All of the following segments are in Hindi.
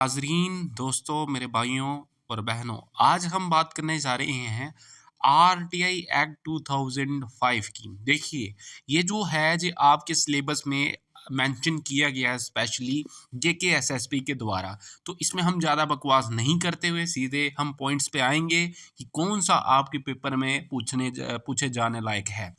नाज़रीन, दोस्तों, मेरे भाइयों और बहनों, आज हम बात करने जा रहे हैं आरटीआई एक्ट 2005 की। देखिए, ये जो है जी आपके सिलेबस में मेंशन किया गया है स्पेशली जेकेएसएसपी के द्वारा। तो इसमें हम ज़्यादा बकवास नहीं करते हुए सीधे हम पॉइंट्स पे आएंगे कि कौन सा आपके पेपर में पूछे जाने लायक है।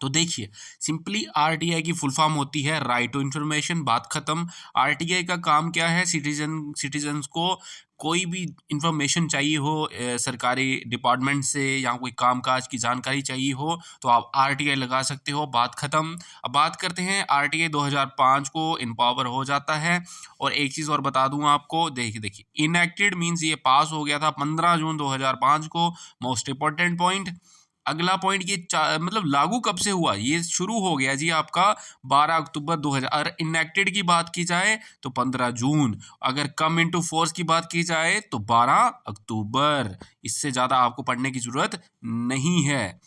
तो देखिए, सिंपली आरटीआई की फुल फॉर्म होती है राइट टू इन्फॉर्मेशन, बात खत्म। आरटीआई का काम क्या है? सिटीजन्स को कोई भी इंफॉर्मेशन चाहिए हो, सरकारी डिपार्टमेंट से या कोई कामकाज की जानकारी चाहिए हो तो आप आरटीआई लगा सकते हो, बात खत्म। अब बात करते हैं, आरटीआई 2005 को इन पावर हो जाता है। और एक चीज़ और बता दूं आपको, देखिए देखिए इनएक्टेड मीन्स ये पास हो गया था 15 जून 2005 को। मोस्ट इंपॉर्टेंट पॉइंट, अगला पॉइंट, ये मतलब लागू कब से हुआ? ये शुरू हो गया जी आपका 12 अक्टूबर 2000। अगर इनएक्टेड की बात की जाए तो 15 जून, अगर कम इनटू फोर्स की बात की जाए तो 12 अक्टूबर। इससे ज़्यादा आपको पढ़ने की ज़रूरत नहीं है।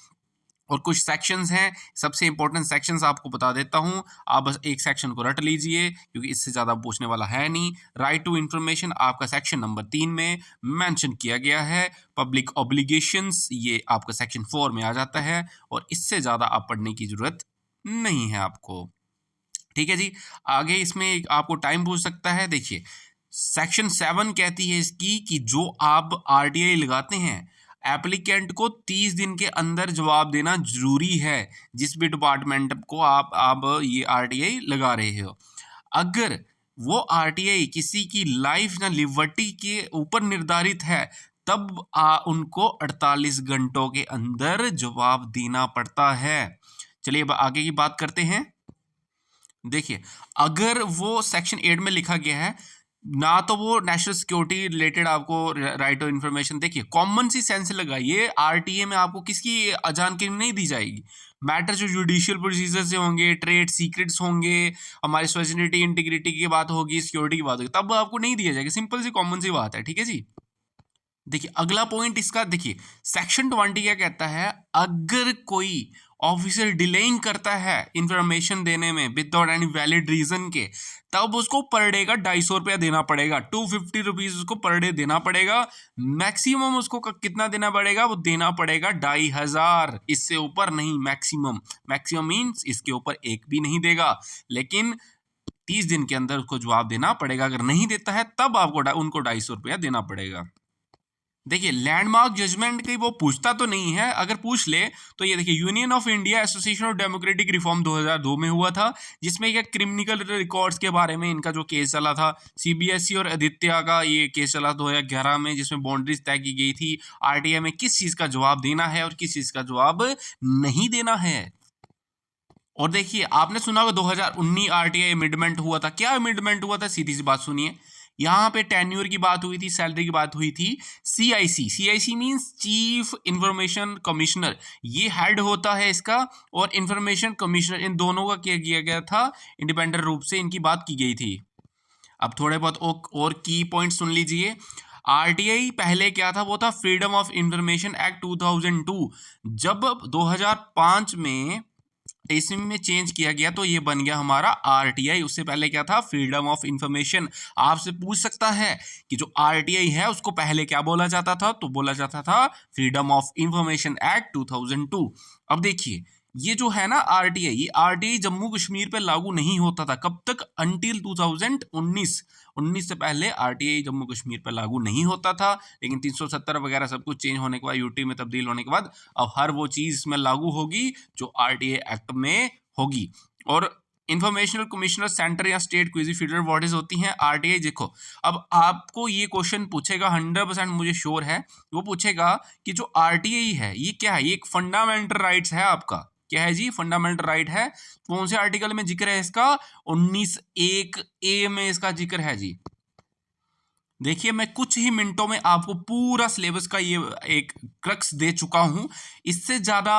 और कुछ सेक्शंस हैं, सबसे इंपॉर्टेंट सेक्शंस आपको बता देता हूं, आप बस एक सेक्शन को रट लीजिए क्योंकि इससे ज़्यादा पूछने वाला है नहीं। राइट टू इंफॉर्मेशन आपका सेक्शन नंबर 3 में मेंशन किया गया है। पब्लिक ऑब्लिगेशंस ये आपका सेक्शन 4 में आ जाता है। और इससे ज़्यादा आप पढ़ने की ज़रूरत नहीं है आपको। ठीक है जी। आगे इसमें आपको टाइम पूछ सकता है। देखिए, सेक्शन 7 कहती है इसकी कि जो आप आरटीआई लगाते हैं, एप्लीकेंट को 30 दिन के अंदर जवाब देना जरूरी है, जिस भी डिपार्टमेंट को आप ये आरटीआई लगा रहे हो। अगर वो आरटीआई किसी की लाइफ या लिबर्टी के ऊपर निर्धारित है तब उनको 48 घंटों के अंदर जवाब देना पड़ता है। चलिए अब आगे की बात करते हैं। देखिए, अगर वो सेक्शन 8 में लिखा गया है ना, तो वो नेशनल सिक्योरिटी रिलेटेड आपको राइट टू इन्फॉर्मेशन, देखिए कॉमन सी सेंस लगाइए, आरटीए में आपको किसकी जानकारी नहीं दी जाएगी। मैटर जो जुडिशियल प्रोसीजर से होंगे, ट्रेड सीक्रेट्स होंगे, हमारी सोशलिटी इंटीग्रिटी की बात होगी, सिक्योरिटी की बात होगी, तब आपको नहीं दिया जाएगा। सिंपल सी कॉमन सी बात है। ठीक है जी। देखिए, अगला पॉइंट इसका, देखिए सेक्शन 20 क्या कहता है? अगर कोई ऑफिसर डिलेइंग करता है इंफॉर्मेशन देने में विदाउट एनी वैलिड रीजन के, तब उसको पर डे का 250 रुपया देना पड़ेगा। 250 रुपीज उसको पर डे देना पड़ेगा। मैक्सिमम उसको कितना देना पड़ेगा? वो देना पड़ेगा 2500, इससे ऊपर नहीं। मैक्सिमम, मैक्सिमम मीन्स इसके ऊपर एक भी नहीं देगा, लेकिन 30 दिन के अंदर उसको जवाब देना पड़ेगा। अगर नहीं देता है तब आपको उनको 250 रुपया देना पड़ेगा। देखिए, लैंडमार्क जजमेंट की वो पूछता तो नहीं है, अगर पूछ ले तो ये देखिए, union of India association of democratic reform 2002 में हुआ था, जिसमें क्या क्रिमिनल रिकॉर्ड्स के बारे में इनका जो केस चला था। सीबीएसई और आदित्य का ये केस चला 2011 में, जिसमें बाउंड्रीज तय की गई थी आरटीआई में किस चीज का जवाब देना है और किस चीज का जवाब नहीं देना है। और देखिए, आपने सुना होगा 2019 आरटीआई अमेंडमेंट हुआ था। क्या अमेंडमेंट हुआ था? सीधी सी बात सुनिए। यहाँ पे टेन्योर की बात हुई थी, सैलरी की बात हुई थी। CIC, CIC means chief information commissioner, ये हेड होता है इसका। और इंफॉर्मेशन कमिश्नर, इन दोनों का क्या किया गया था? इंडिपेंडेंट रूप से इनकी बात की गई थी। अब थोड़े बहुत और की पॉइंट सुन लीजिए। आरटीआई पहले क्या था? वो था फ्रीडम ऑफ इंफॉर्मेशन एक्ट 2002। जब 2005 में ईस्वी में चेंज किया गया तो ये बन गया हमारा आरटीआई। उससे पहले क्या था? Freedom of information. आपसे पूछ सकता है कि जो आरटीआई है उसको पहले क्या बोला जाता था? तो बोला जाता था फ्रीडम ऑफ इंफॉर्मेशन एक्ट 2002। अब देखिए, ये जो है ना आरटीआई, ये आरटीआई जम्मू कश्मीर पे लागू नहीं होता था। कब तक? अंटिल 2019। 19 से पहले आरटीआई जम्मू कश्मीर पर लागू नहीं होता था। लेकिन 370 वगैरह सब कुछ चेंज होने के बाद, यूटी में तब्दील होने के बाद, अब हर वो चीज इसमें लागू होगी जो आरटीआई एक्ट में होगी। और इंफॉर्मेशनल कमिश्नर सेंटर या स्टेट क्विजी फीडर बॉडीज होती हैं आरटीआई। देखो, अब आपको ये क्वेश्चन पूछेगा, 100% मुझे श्योर है वो पूछेगा कि जो आरटीआई है ये क्या है? ये एक फंडामेंटल राइट्स है आपका। क्या है जी? फंडामेंटल राइट है। कौन से आर्टिकल में जिक्र है इसका? 19(1)(a) में इसका जिक्र है जी। देखिए, मैं कुछ ही मिनटों में आपको पूरा सिलेबस का ये एक क्रक्स दे चुका हूं। इससे ज्यादा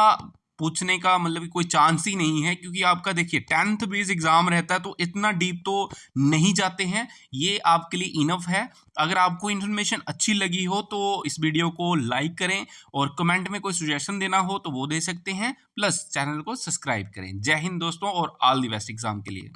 पूछने का मतलब कोई चांस ही नहीं है, क्योंकि आपका देखिए 10th बेस एग्जाम रहता है तो इतना डीप तो नहीं जाते हैं। ये आपके लिए इनफ है। अगर आपको इन्फॉर्मेशन अच्छी लगी हो तो इस वीडियो को लाइक करें, और कमेंट में कोई सुजेशन देना हो तो वो दे सकते हैं। प्लस चैनल को सब्सक्राइब करें। जय हिंद दोस्तों, और ऑल द बेस्ट एग्जाम के लिए।